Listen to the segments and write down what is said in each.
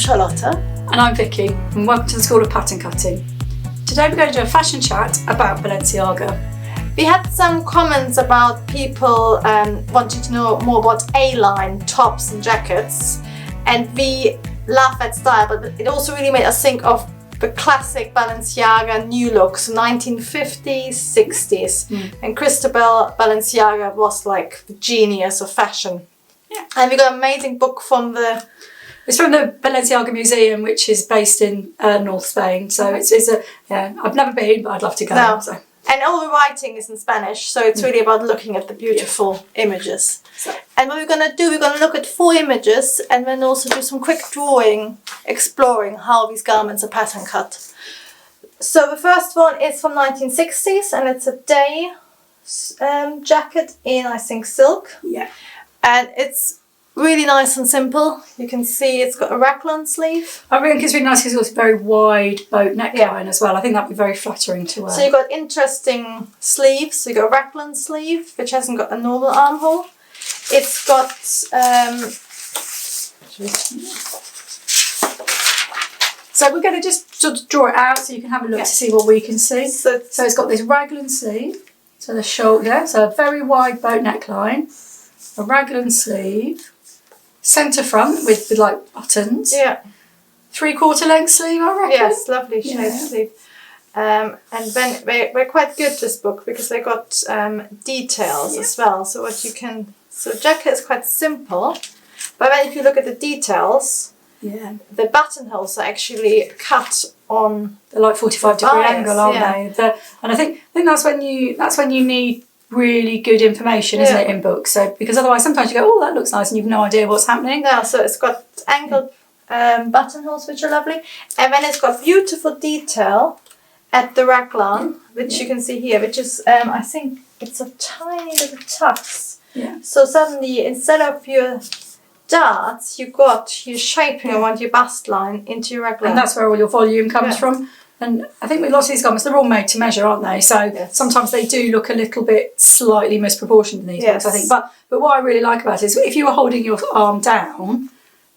Charlotta. And I'm Vicky, and welcome to the School of Pattern Cutting. Today we're going to do a fashion chat about Balenciaga. We had some comments about people wanting to know more about A-line tops and jackets, and we love that style, but it also really made us think of the classic Balenciaga new looks, 1950s, 60s. And Cristóbal Balenciaga was like the genius of fashion. Yeah. And we got an amazing book from the... It's from the Balenciaga Museum, which is based in North Spain. So it's I've never been, but I'd love to go. No. So. And all the writing is in Spanish, so it's really about looking at the beautiful images. So. And what we're going to do, we're going to look at 4 images and then also do some quick drawing, exploring how these garments are pattern cut. So the first one is from 1960s, and it's a day jacket in, I think, silk. Yeah. And it's really nice and simple. You can see it's got a raglan sleeve. I think it's really nice because it's got a very wide boat neckline as well. I think that'd be very flattering to wear. So you've got interesting sleeves. So you've got a raglan sleeve, which hasn't got a normal armhole. It's got... So we're going to just sort of draw it out so you can have a look to see what we can see. So it's got this raglan sleeve, so the shoulder, so a very wide boat neckline, a raglan sleeve, centre front with like buttons. Yeah. 3/4 length sleeve, I reckon. Yes, lovely shaped sleeve. And then we're quite good this book because they got details as well. So what you can, so jacket is quite simple, but then if you look at the details, the buttonholes are actually cut on. They're like 45-degree angle, aren't they? And I think that's when you need really good information, isn't it, in books? So because otherwise sometimes you go, oh, that looks nice, and you've no idea what's happening. No, so it's got angled buttonholes, which are lovely, and then it's got beautiful detail at the raglan, which you can see here, which is I think it's a tiny little tux. Yeah. So suddenly, instead of your darts, you got your shaping around your bust line into your raglan. And that's where all your volume comes from. And I think with lots of these garments, they're all made to measure, aren't they? So sometimes they do look a little bit slightly misproportioned in these books, I think. But what I really like about it is if you were holding your arm down,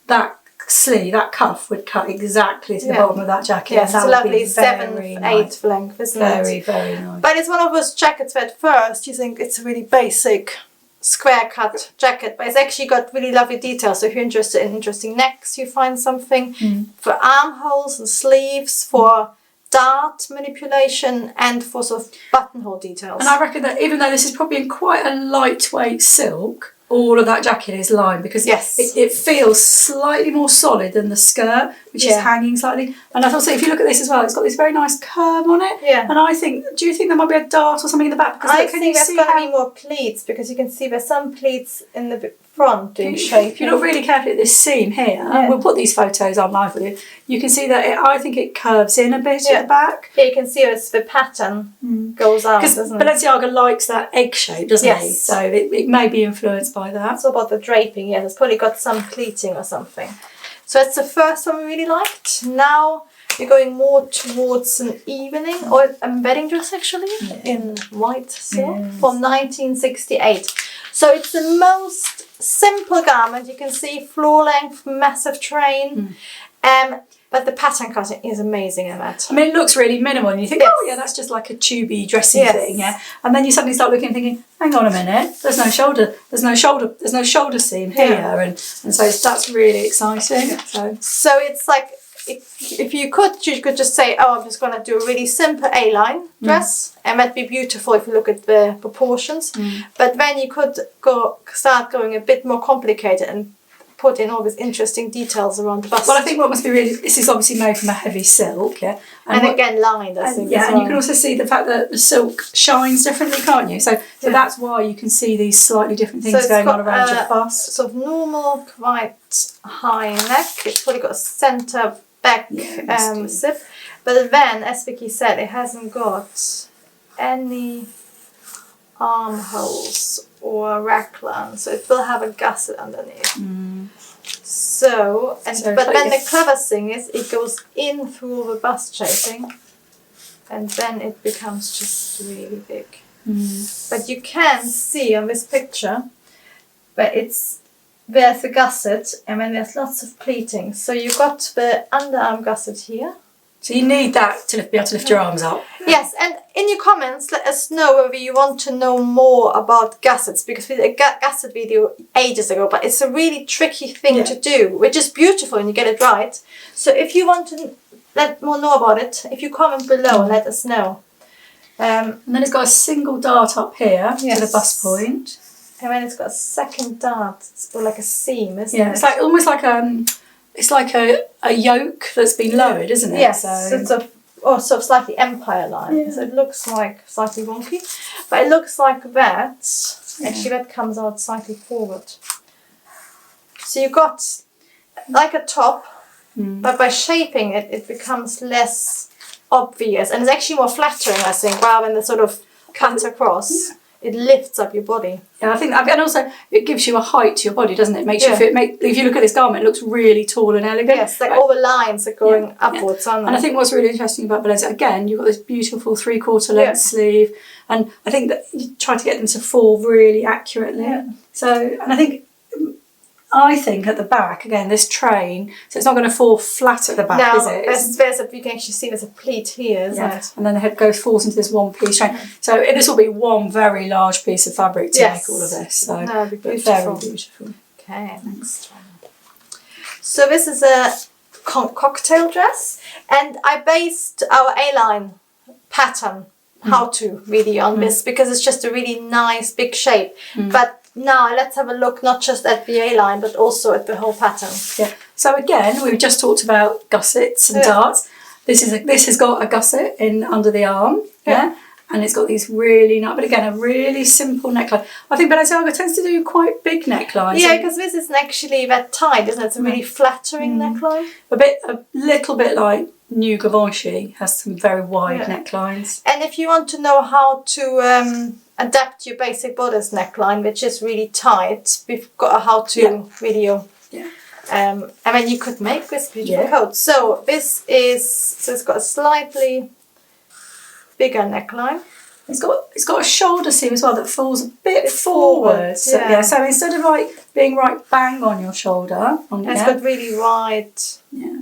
that sleeve, that cuff would cut exactly to the bottom of that jacket. Yes, it's a lovely 7/8 8th length, isn't it? Very, very nice. But it's one of those jackets that at first you think it's a really basic square cut jacket, but it's actually got really lovely details. So if you're interested in interesting necks, you find something for armholes and sleeves, for dart manipulation, and for sort of buttonhole details. And I reckon that even though this is probably in quite a lightweight silk, all of that jacket is lined because it feels slightly more solid than the skirt, which is hanging slightly. And I also, if you look at this as well, it's got this very nice curve on it. Yeah. And I think, do you think there might be a dart or something in the back? Because I think there's going to be more pleats, because you can see there's some pleats in the front doing shape. If you look really carefully at this seam here, we'll put these photos online for you. You can see that I think it curves in a bit at the back. Yeah, you can see as the pattern goes out, doesn't it? Balenciaga likes that egg shape, doesn't he? So it may be influenced by that. It's all about the draping, yes. It's probably got some pleating or something. So that's the first one we really liked. Now we're going more towards an evening or a wedding dress, actually, in white silk from 1968. So it's the most simple garment. You can see floor length, massive train. But the pattern cutting is amazing in that. I mean, it looks really minimal, and you think, oh yeah, that's just like a tubey dressy thing, And then you suddenly start looking and thinking, hang on a minute, there's no shoulder seam here, and so that's really exciting. So it's like if you could just say, oh, I'm just going to do a really simple A-line dress, and that'd be beautiful if you look at the proportions. But then you could start going a bit more complicated and put in all these interesting details around the bust. Well, I think what must be really, this is obviously made from a heavy silk, and again lined, I think. And you can also see the fact that the silk shines differently, can't you? So that's why you can see these slightly different things going on around your bust. Sort of normal, quite high neck. It's probably got a centre back zip, but then, as Vicky said, it hasn't got any armholes or raglan, so it will have a gusset underneath. But then the clever thing is it goes in through the bust shaping, and then it becomes just really big. But you can see on this picture that it's there's a gusset, and then there's lots of pleating. So you've got the underarm gusset here. So you need that to be able to lift your arms up. Yes, and in your comments, let us know whether you want to know more about gussets, because we did a gusset video ages ago, but it's a really tricky thing to do, which is beautiful when you get it right. So if you want to let more know about it, if you comment below and let us know. And then it's got a single dart up here to the bust point. And then it's got a second dart, or like a seam, isn't it? Yeah, it's like almost like it's like a yoke that's been lowered, isn't it? Yes, so it's sort of slightly empire line. Yeah. So it looks like slightly wonky, but it looks like that. Actually, that comes out slightly forward. So you've got like a top, but by shaping it, it becomes less obvious, and it's actually more flattering, I think, rather than the sort of cut across. Yeah. It lifts up your body. Yeah, I think that, and also it gives you a height to your body, doesn't it? It makes you feel. If you look at this garment, it looks really tall and elegant. Yes, like all the lines are going upwards, aren't they? And I think what's really interesting about Balenciaga, again, you've got this beautiful 3/4 length sleeve, and I think that you try to get them to fall really accurately. Yeah. So, and I think at the back, again, this train, so it's not going to fall flat at the back, is it? You can actually see there's a pleat here, isn't it? And then the head falls into this one piece train. So this will be one very large piece of fabric to make all of this. So it'll be beautiful. Very beautiful. Okay, next one. So this is a cocktail dress, and I based our A-line pattern how-to really on this, because it's just a really nice big shape. But now let's have a look not just at the A-line but also at the whole pattern. Yeah. So again, we've just talked about gussets and darts. This has got a gusset in under the arm. Yeah. And it's got these really nice, but again, a really simple neckline. I think Balenciaga tends to do quite big necklines. Yeah, because this isn't actually that tight, isn't it? It's a really flattering neckline. A little bit like New Givenchy has some very wide necklines. And if you want to know how to adapt your basic bodice neckline, which is really tight, we've got a how-to video. Yeah. And then you could make this beautiful coat. So it's got a slightly bigger neckline. It's got a shoulder seam as well that falls a bit forward. So, so instead of like being right bang on your shoulder, it's got really wide. Yeah.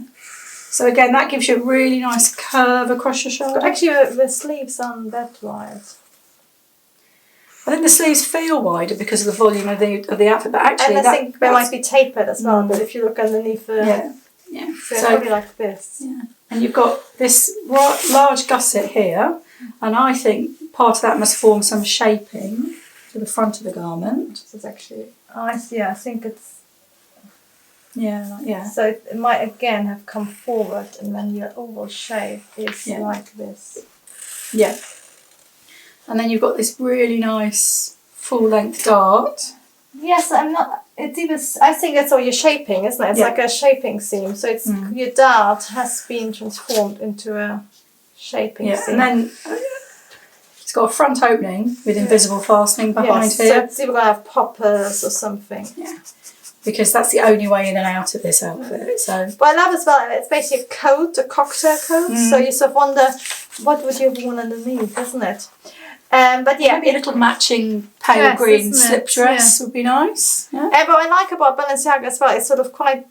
So again, that gives you a really nice curve across your shoulder. Actually, the sleeves aren't that wide. I think the sleeves feel wider because of the volume of the outfit, but actually, and I think they might be tapered as well. But if you look underneath the so probably like this. Yeah, and you've got this large gusset here, and I think part of that must form some shaping to the front of the garment. So it's actually, I think it's. Yeah. So it might again have come forward, and then your oval shape is like this. Yeah. And then you've got this really nice full-length dart. Yes, I think that's all your shaping, isn't it? It's like a shaping seam. So it's your dart has been transformed into a shaping seam. And then it's got a front opening with invisible fastening behind here. So we're going to have poppers or something. Yeah. Because that's the only way in and out of this outfit. So, but I love as well, it's basically a coat, a cocktail coat. So you sort of wonder, what would you have worn underneath, isn't it? But maybe a little matching pale green slip dress would be nice. Yeah. But what I like about Balenciaga as well, it's sort of quite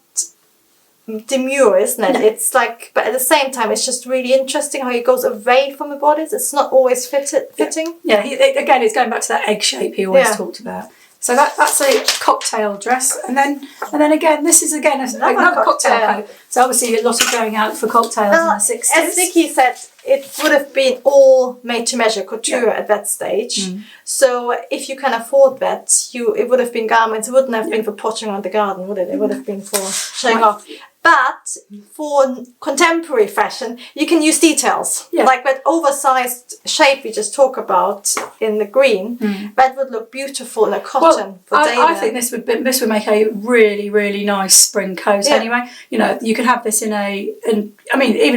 demure, isn't it? It's like, but at the same time, it's just really interesting how he goes away from the bodies. It's not always fitting. Yeah. Again, it's going back to that egg shape he always talked about. So that's a cocktail dress, and then again, this is again another cocktail coat. So obviously a lot of going out for cocktails in the 60s. As Vicky said, it would have been all made to measure couture at that stage. So if you can afford that, it would have been garments. It wouldn't have been for pottering on the garden, would it? It would have been for showing off. But for contemporary fashion, you can use details. Like that oversized shape we just talked about in the green. That would look beautiful in a cotton for daily. I think this would make a really, really nice spring coat anyway. You know, you could have this even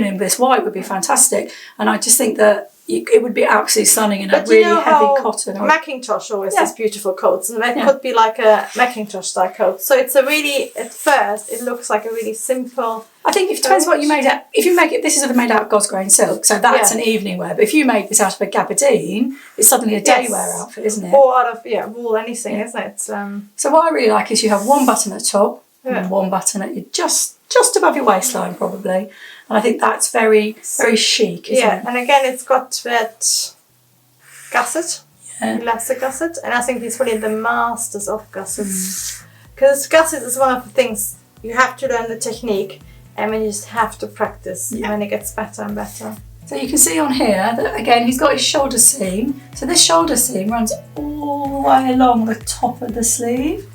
in this white would be fantastic. And I just think that it would be absolutely stunning in a But really you know heavy how cotton. Macintosh always has beautiful coats, and that Yeah. could be like a Macintosh style coat. So it's a really, at first, it looks like a really simple. I think it depends what you made out. If you make it, this is made out of gosgrain silk, so that's an evening wear. But if you made this out of a gabardine, it's suddenly a day wear outfit, isn't it? Or out of wool, anything, isn't it? So what I really like is you have one button at the top and one button at your just above your waistline, probably. And I think that's very chic, isn't it? And again, it's got that gusset, elastic gusset, and I think he's probably the masters of gussets. Because gusset is one of the things you have to learn the technique, and then you just have to practice, and then it gets better and better. So you can see on here that, again, he's got his shoulder seam. So this shoulder seam runs all the way along the top of the sleeve.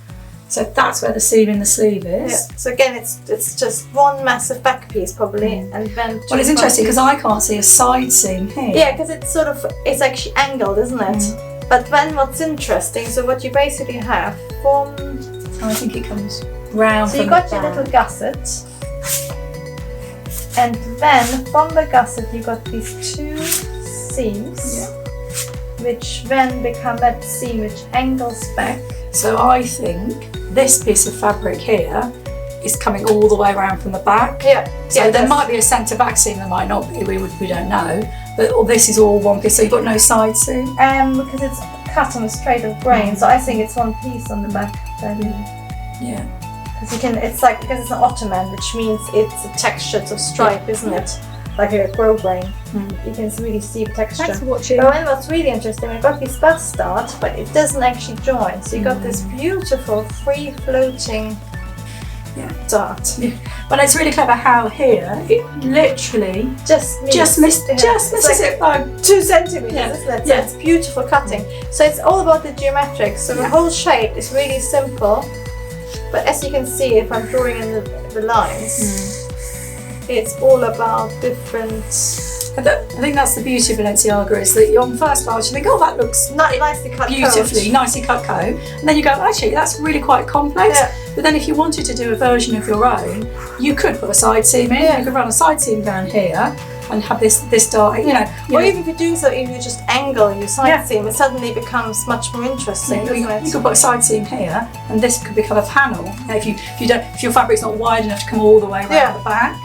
So that's where the seam in the sleeve is. Yeah. So again, it's just one massive back piece probably, and then. Well, it's interesting because I can't see a side seam here. Yeah, because it's actually angled, isn't it? But then what's interesting, so what you basically have from. I think it comes round. So you got your little gusset, and then from the gusset you got these two seams, which then become that seam which angles back. So I think this piece of fabric here is coming all the way around from the back. So there might be a centre back seam, there might not be, we don't know. But this is all one piece, so you've got no side seam? Because it's cut on a straight of grain, so I think it's one piece on the back. Yeah. Because because it's an ottoman, which means it's a textured stripe, isn't it? Like a grove grain. You can really see the texture. Thanks for watching. But then what's really interesting, we've got this bastard, but it doesn't actually join. So you got this beautiful free floating dart. But it's really clever how here it literally just misses it by 2 centimeters, isn't it? So it's beautiful cutting. So it's all about the geometrics. So the whole shape is really simple. But as you can see, if I'm drawing in the lines, it's all about different. I think that's the beauty of Balenciaga, is that on first glance you think, oh, that looks nicely cut beautifully, nicely cut coat, and then you go, actually, that's really quite complex. But then if you wanted to do a version of your own, you could put a side seam in. You could run a side seam down here and have this dart. Or even if you do so, if you just angle your side seam, it suddenly becomes much more interesting. You could put a side seam here, and this could become a panel. If your fabric's not wide enough to come all the way around the back.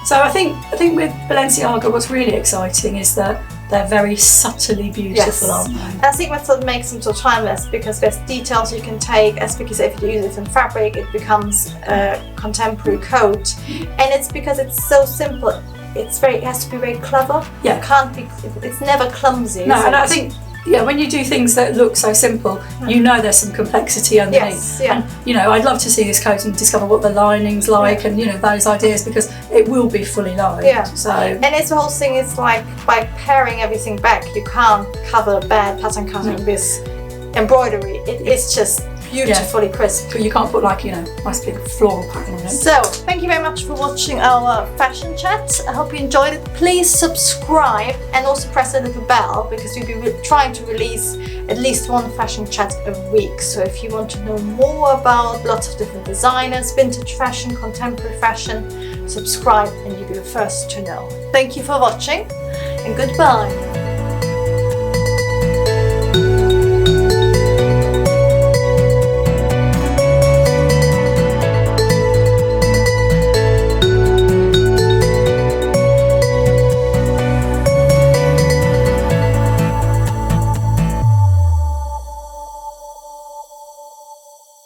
So I think with Balenciaga, what's really exciting is that they're very subtly beautiful, aren't they? And I think that's what makes them so timeless, because there's details you can take, as because if you use it in fabric, it becomes a contemporary coat. And it's because it's so simple. It has to be very clever. Yeah. It can't be. It's never clumsy. No, and I think when you do things that look so simple, you know there's some complexity underneath. And I'd love to see this coat and discover what the lining's like, and those ideas, because it will be fully lined. So and it's the whole thing is like, by paring everything back, you can't cover bad pattern cutting with embroidery. It's just beautifully crisp. But you can't put nice big floral pattern on it. So thank you very much for watching our fashion chat. I hope you enjoyed it. Please subscribe and also press the little bell, because we'll be trying to release at least one fashion chat a week. So if you want to know more about lots of different designers, vintage fashion, contemporary fashion, subscribe and you'll be the first to know. Thank you for watching, and goodbye.